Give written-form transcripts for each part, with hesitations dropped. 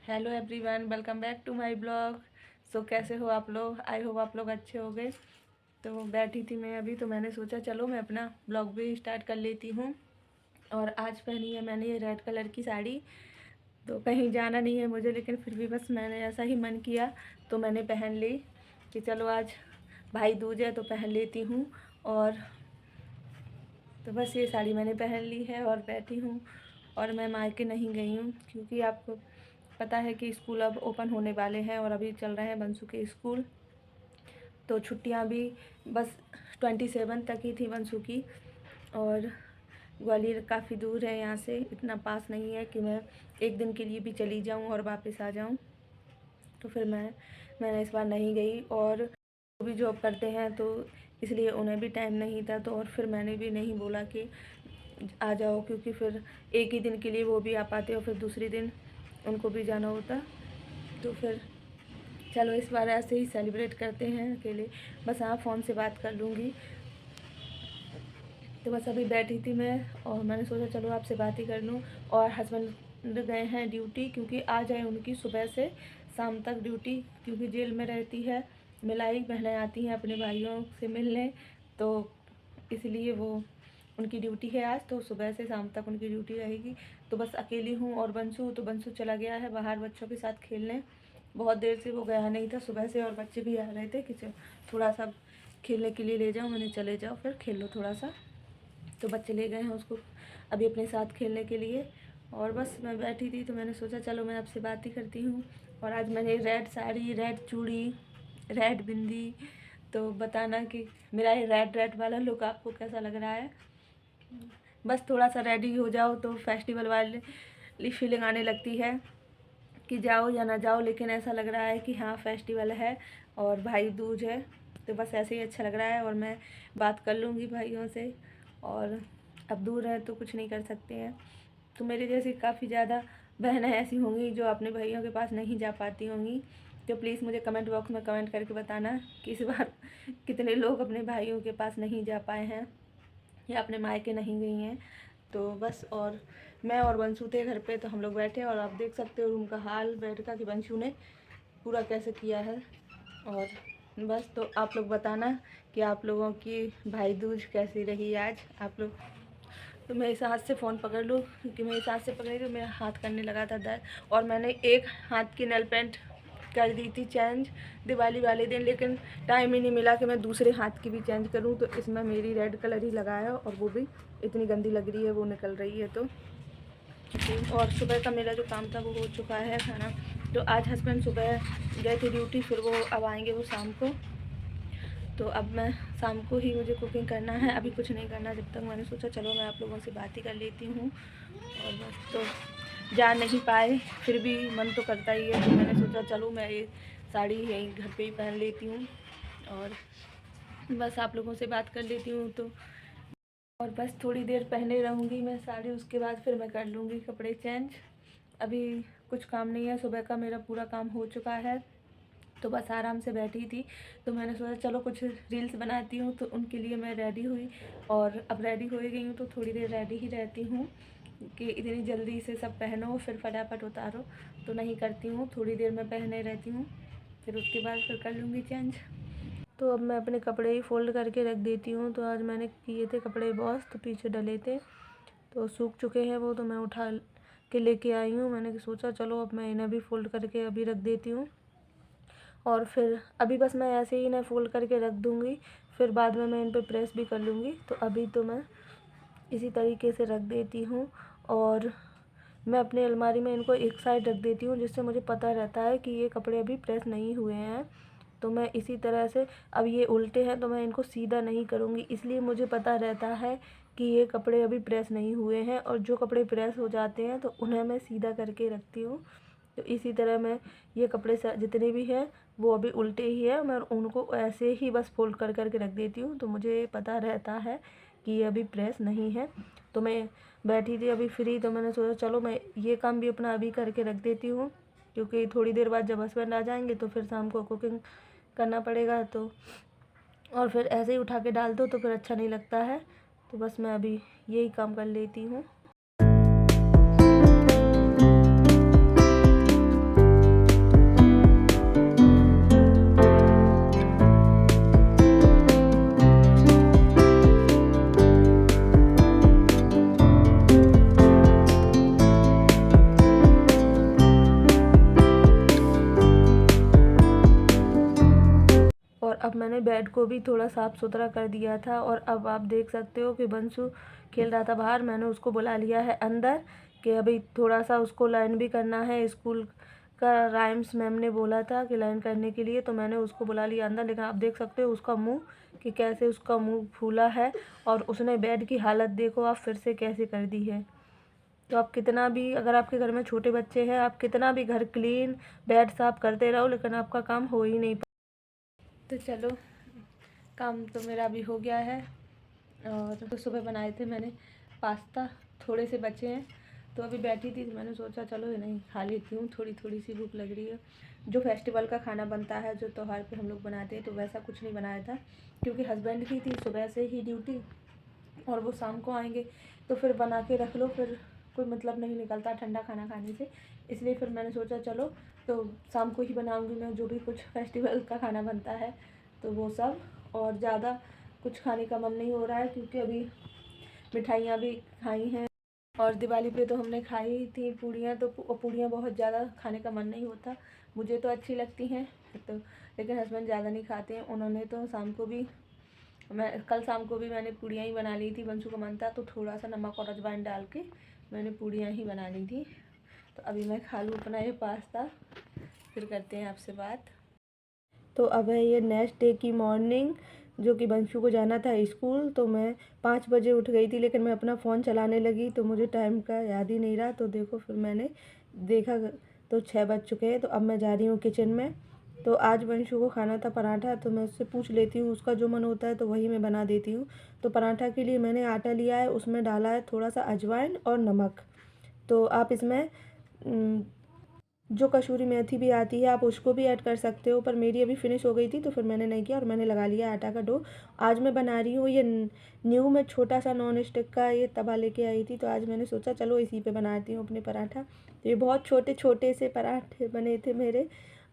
Hello everyone, welcome back to my blog. So कैसे हो आप लोग? आई होप आप लोग अच्छे हो गए। तो बैठी थी मैं अभी, तो मैंने सोचा चलो मैं अपना ब्लॉग भी स्टार्ट कर लेती हूँ। और आज पहनी है मैंने ये रेड कलर की साड़ी। तो कहीं जाना नहीं है मुझे, लेकिन फिर भी बस मैंने ऐसा ही मन किया तो मैंने पहन ली कि चलो आज भाई दूज है तो पहन लेती हूँ। और तो बस ये साड़ी मैंने पहन ली है और बैठी हूँ। और मैं मायके नहीं गई हूँ क्योंकि आपको पता है कि स्कूल अब ओपन होने वाले हैं और अभी चल रहे हैं बंसू के स्कूल। तो छुट्टियां भी बस 27 तक ही थी बंसू की। और ग्वालियर काफ़ी दूर है यहाँ से, इतना पास नहीं है कि मैं एक दिन के लिए भी चली जाऊँ और वापस आ जाऊँ। तो फिर मैंने इस बार नहीं गई। और वो भी जॉब करते हैं तो इसलिए उन्हें भी टाइम नहीं था। तो और फिर मैंने भी नहीं बोला कि आ जाओ, क्योंकि फिर एक ही दिन के लिए वो भी आ पाते और फिर दूसरे दिन उनको भी जाना होता। तो फिर चलो इस बार ऐसे ही सेलिब्रेट करते हैं अकेले। बस हाँ, फ़ोन से बात कर लूँगी। तो बस अभी बैठी थी मैं और मैंने सोचा चलो आपसे बात ही कर लूँ। और हस्बैंड गए हैं ड्यूटी, क्योंकि आज है उनकी सुबह से शाम तक ड्यूटी, क्योंकि जेल में रहती है। मिलाई बहनें आती हैं अपने भाइयों से मिलने, तो इसलिए वो उनकी ड्यूटी है आज, तो सुबह से शाम तक उनकी ड्यूटी रहेगी। तो बस अकेली हूँ। और बंसू चला गया है बाहर बच्चों के साथ खेलने। बहुत देर से वो गया नहीं था सुबह से, और बच्चे भी आ रहे थे कि थोड़ा सा खेलने के लिए ले जाओ, मैंने चले जाओ फिर खेल लो थोड़ा सा। तो बच्चे ले गए हैं उसको अभी अपने साथ खेलने के लिए। और बस मैं बैठी थी तो मैंने सोचा चलो मैं आपसे बात ही करती हूँ। और आज मैंने रेड साड़ी, रेड चूड़ी, रेड बिंदी, तो बताना कि मेरा ये रेड रेड वाला लुक आपको कैसा लग रहा है। बस थोड़ा सा रेडी हो जाओ तो फेस्टिवल वाली फीलिंग आने लगती है कि जाओ या ना जाओ, लेकिन ऐसा लग रहा है कि हाँ फेस्टिवल है और भाई दूज है। तो बस ऐसे ही अच्छा लग रहा है। और मैं बात कर लूँगी भाइयों से। और अब दूर है तो कुछ नहीं कर सकते हैं। तो मेरे जैसी काफ़ी ज़्यादा बहनें ऐसी होंगी जो अपने भाइयों के पास नहीं जा पाती होंगी। तो प्लीज़ मुझे कमेंट बॉक्स में कमेंट करके बताना कि इस बार कितने लोग अपने भाइयों के पास नहीं जा पाए हैं या अपने मायके नहीं गई हैं। तो बस, और मैं और बंसू थे घर पे, तो हम लोग बैठे और आप देख सकते हो रूम का हाल बेड का कि बंसू ने पूरा कैसे किया है। और बस, तो आप लोग बताना कि आप लोगों की भाई दूज कैसी रही आज आप लोग। तो मैं इस हाथ से फ़ोन पकड़ लूँ, क्योंकि मैं इस हाथ से पकड़ी तो मेरा हाथ करने लगा था दर्द। और मैंने एक हाथ की नेल पेंट कर दी थी चेंज दिवाली वाले दिन, लेकिन टाइम ही नहीं मिला कि मैं दूसरे हाथ की भी चेंज करूँ। तो इसमें मेरी रेड कलर ही लगाया और वो भी इतनी गंदी लग रही है, वो निकल रही है। तो और सुबह का मेरा जो काम था वो हो चुका है खाना। तो आज हस्बैंड सुबह गए थे ड्यूटी, फिर वो अब आएंगे वो शाम को। तो अब मैं शाम को ही मुझे कुकिंग करना है, अभी कुछ नहीं करना जब तक। मैंने सोचा चलो मैं आप लोगों से बात ही कर लेती हूँ। और बस, तो जा नहीं पाए फिर भी मन तो करता ही है। तो मैंने सोचा चलो मैं ये साड़ी यहीं घर पे ही पहन लेती हूँ और बस आप लोगों से बात कर लेती हूँ। तो और बस थोड़ी देर पहने रहूँगी मैं साड़ी, उसके बाद फिर मैं कर लूँगी कपड़े चेंज। अभी कुछ काम नहीं है, सुबह का मेरा पूरा काम हो चुका है। तो बस आराम से बैठी थी, तो मैंने सोचा चलो कुछ रील्स बनाती हूँ। तो उनके लिए मैं रेडी हुई और अब रेडी हो गई हूँ। तो थोड़ी देर रेडी ही रहती हूँ कि इतनी जल्दी से सब पहनो फिर फटाफट उतारो, तो नहीं करती हूँ। थोड़ी देर मैं पहने रहती हूँ, फिर उसके बाद फिर कर लूँगी चेंज। तो अब मैं अपने कपड़े ही फोल्ड करके रख देती हूँ। तो आज मैंने किए थे कपड़े वॉश, तो पीछे डले थे तो सूख चुके हैं वो, तो मैं उठा के लेके आई हूँ। मैंने सोचा चलो अब मैं इन्हें भी फ़ोल्ड करके अभी रख देती हूँ। और फिर अभी बस मैं ऐसे ही इन्हें फ़ोल्ड करके रख दूँगी, फिर बाद में मैं इन पर प्रेस भी कर लूँगी। तो अभी तो मैं इसी तरीके से रख देती हूँ। और मैं अपनी अलमारी में इनको एक साइड रख देती हूँ, जिससे मुझे पता रहता है कि ये कपड़े अभी प्रेस नहीं हुए हैं। तो मैं इसी तरह से, अब ये उल्टे हैं तो मैं इनको सीधा नहीं करूँगी, इसलिए मुझे पता रहता है कि ये कपड़े अभी प्रेस नहीं हुए हैं। और जो कपड़े प्रेस हो जाते हैं तो उन्हें मैं सीधा करके रखती हूँ। तो इसी तरह मैं ये कपड़े जितने भी हैं वो अभी उल्टे ही है, मैं उनको ऐसे ही बस फोल्ड कर करके रख देती हूँ। तो मुझे पता रहता है कि ये अभी प्रेस नहीं है। तो मैं बैठी थी अभी फ्री, तो मैंने सोचा चलो मैं ये काम भी अपना अभी करके रख देती हूँ, क्योंकि थोड़ी देर बाद जब हस्बैंड आ जाएंगे तो फिर शाम को कुकिंग करना पड़ेगा। तो और फिर ऐसे ही उठा के डाल दो तो फिर अच्छा नहीं लगता है। तो बस मैं अभी यही काम कर लेती हूँ। अब मैंने बेड को भी थोड़ा साफ़ सुथरा कर दिया था और अब आप देख सकते हो कि बंसु खेल रहा था बाहर। मैंने उसको बुला लिया है अंदर कि अभी थोड़ा सा उसको लर्न भी करना है। स्कूल का राइम्स मैम ने बोला था कि लर्न करने के लिए, तो मैंने उसको बुला लिया अंदर। लेकिन आप देख सकते हो उसका मुँह कि कैसे उसका मुँह फूला है और उसने बेड की हालत देखो आप फिर से कैसे कर दी है। तो आप कितना भी, अगर आपके घर में छोटे बच्चे हैं, आप कितना भी घर क्लीन बेड साफ़ करते रहो लेकिन आपका काम हो ही नहीं। तो चलो, काम तो मेरा भी हो गया है। और तो सुबह बनाए थे मैंने पास्ता, थोड़े से बचे हैं तो अभी बैठी थी तो मैंने सोचा चलो नहीं खा लेती हूँ, थोड़ी थोड़ी सी भूख लग रही है। जो फेस्टिवल का खाना बनता है, जो त्यौहार पे हम लोग बनाते हैं, तो वैसा कुछ नहीं बनाया था क्योंकि हस्बैंड की थी सुबह से ही ड्यूटी और वो शाम को आएंगे, तो फिर बना के रख लो, फिर कोई मतलब नहीं निकलता ठंडा खाना खाने से। इसलिए फिर मैंने सोचा चलो तो शाम को ही बनाऊंगी मैं जो भी कुछ फेस्टिवल का खाना बनता है तो वो सब। और ज़्यादा कुछ खाने का मन नहीं हो रहा है क्योंकि अभी मिठाइयाँ भी खाई हैं और दिवाली पे तो हमने खाई थी पूड़ियाँ, तो पूड़ियाँ बहुत ज़्यादा खाने का मन नहीं होता। मुझे तो अच्छी लगती हैं तो, लेकिन हस्बैंड ज़्यादा नहीं खाते हैं। उन्होंने तो शाम को भी, मैं कल शाम को भी मैंने पूड़ियाँ ही बना ली थी। बंसू का मन था तो थोड़ा सा नमक और अजवाइन डाल के मैंने पूड़ियाँ ही बना ली थी। तो अभी मैं खा लूँ अपना ये पास्ता, फिर करते हैं आपसे बात। तो अब है ये नेक्स्ट डे की मॉर्निंग, जो कि बंशु को जाना था स्कूल। तो मैं 5 बजे उठ गई थी लेकिन मैं अपना फ़ोन चलाने लगी तो मुझे टाइम का याद ही नहीं रहा। तो देखो फिर मैंने देखा तो 6 बज चुके हैं। तो अब मैं जा रही हूँ किचन में। तो आज बंशु को खाना था पराठा, तो मैं उससे पूछ लेती हूँ, उसका जो मन होता है तो वही मैं बना देती हूँ। तो पराठा के लिए मैंने आटा लिया है, उसमें डाला है थोड़ा सा अजवाइन और नमक। तो आप इसमें जो कसूरी मेथी भी आती है आप उसको भी ऐड कर सकते हो, पर मेरी अभी फिनिश हो गई थी तो फिर मैंने नहीं किया और मैंने लगा लिया आटा का डो। आज मैं बना रही हूँ ये न्यू में छोटा सा नॉन स्टिक का ये तवा लेके आई थी, तो आज मैंने सोचा चलो इसी पे बनाती हूँ अपने पराठा। तो ये बहुत छोटे छोटे से पराठे बने थे मेरे,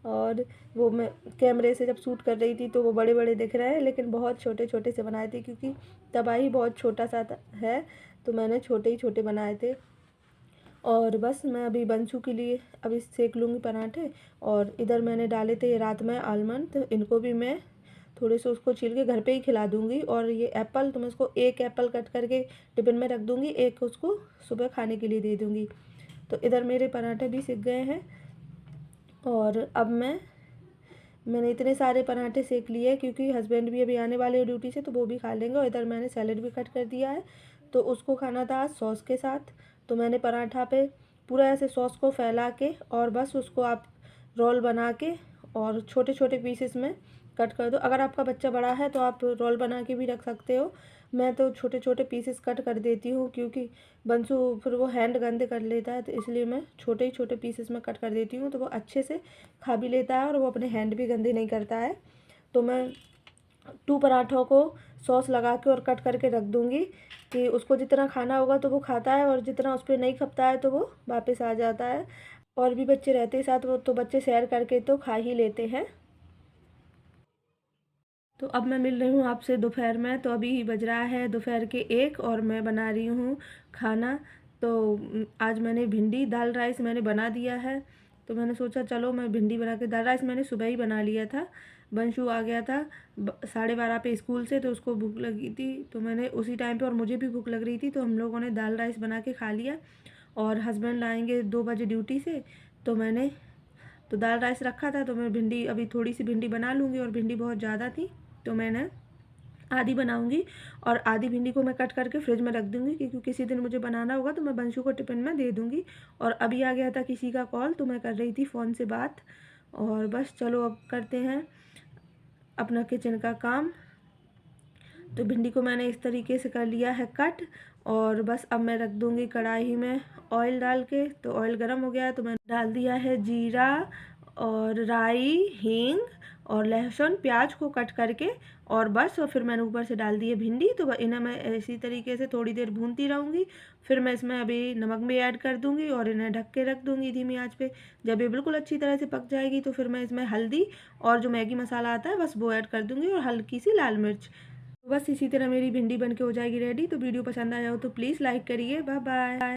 और वो मैं कैमरे से जब शूट कर रही थी तो वो बड़े बड़े दिख रहे हैं लेकिन बहुत छोटे छोटे से बनाए थे क्योंकि तवा ही बहुत छोटा सा है, तो मैंने छोटे ही छोटे बनाए थे। और बस मैं अभी बंशु के लिए अभी सेक लूँगी पराठे। और इधर मैंने डाले थे रात में आलमंड, तो इनको भी मैं थोड़े से उसको छील के घर पे ही खिला दूँगी। और ये एप्पल, तो मैं इसको एक एप्पल कट करके टिफ़िन में रख दूँगी, एक उसको सुबह खाने के लिए दे दूँगी। तो इधर मेरे पराठे भी सिक गए हैं और अब मैंने इतने सारे पराठे सेक लिए क्योंकि हस्बैंड भी अभी आने वाले हैं ड्यूटी से तो वो भी खा लेंगे। और इधर मैंने सैलेड भी कट कर दिया है, तो उसको खाना था आज सॉस के साथ। तो मैंने पराठा पे पूरा ऐसे सॉस को फैला के और बस उसको आप रोल बना के और छोटे छोटे पीसेस में कट कर दो। अगर आपका बच्चा बड़ा है तो आप रोल बना के भी रख सकते हो। मैं तो छोटे छोटे पीसेस कट कर देती हूँ क्योंकि बंसु फिर वो हैंड गंदे कर लेता है, तो इसलिए मैं छोटे ही छोटे पीसेस में कट कर देती हूँ, तो वो अच्छे से खा भी लेता है और वो अपने हैंड भी गंदे नहीं करता है। तो मैं 2 पराठों को सॉस लगा के और कट करके रख दूँगी कि उसको जितना खाना होगा तो वो खाता है और जितना उस पर नहीं खपता है तो वो वापस आ जाता है। और भी बच्चे रहते हैं साथ, वो तो बच्चे शेयर करके तो खा ही लेते हैं। तो अब मैं मिल रही हूँ आपसे दोपहर में। तो अभी बज रहा है दोपहर के 1 और मैं बना रही हूँ खाना। तो आज मैंने भिंडी दाल राइस मैंने बना दिया है। तो मैंने सोचा चलो मैं भिंडी बना के, दाल राइस मैंने सुबह ही बना लिया था। बंशु आ गया था 12:30 पे स्कूल से, तो उसको भूख लगी थी तो मैंने उसी टाइम पे, और मुझे भी भूख लग रही थी तो हम लोगों ने दाल राइस बना के खा लिया। और हस्बैंड आएंगे 2 बजे ड्यूटी से, तो मैंने तो दाल राइस रखा था तो मैं भिंडी, अभी थोड़ी सी भिंडी बना लूँगी और भिंडी बहुत ज़्यादा थी तो मैंने आधी बनाऊंगी और आधी भिंडी को मैं कट करके फ्रिज में रख दूंगी क्योंकि किसी दिन मुझे बनाना होगा तो मैं बंशु को टिफ़िन में दे दूंगी। और अभी आ गया था किसी का कॉल तो मैं कर रही थी फ़ोन से बात। और बस चलो अब करते हैं अपना किचन का काम। तो भिंडी को मैंने इस तरीके से कर लिया है कट, और बस अब मैं रख दूंगी कढ़ाई में ऑयल डाल के। तो ऑयल गर्म हो गया है तो मैंने डाल दिया है जीरा और राई, हींग और लहसुन प्याज को कट करके, और बस। और फिर मैंने ऊपर से डाल दिए भिंडी। तो इन्हें मैं इसी तरीके से थोड़ी देर भूनती रहूँगी। फिर मैं इसमें अभी नमक भी ऐड कर दूँगी और इन्हें ढक के रख दूँगी धीमी आंच पे। जब ये बिल्कुल अच्छी तरह से पक जाएगी तो फिर मैं इसमें हल्दी और जो मैगी मसाला आता है बस वो ऐड कर दूँगी और हल्की सी लाल मिर्च। बस इसी तरह मेरी भिंडी बन के हो जाएगी रेडी। तो वीडियो पसंद आया हो तो प्लीज़ लाइक करिए। Bye bye.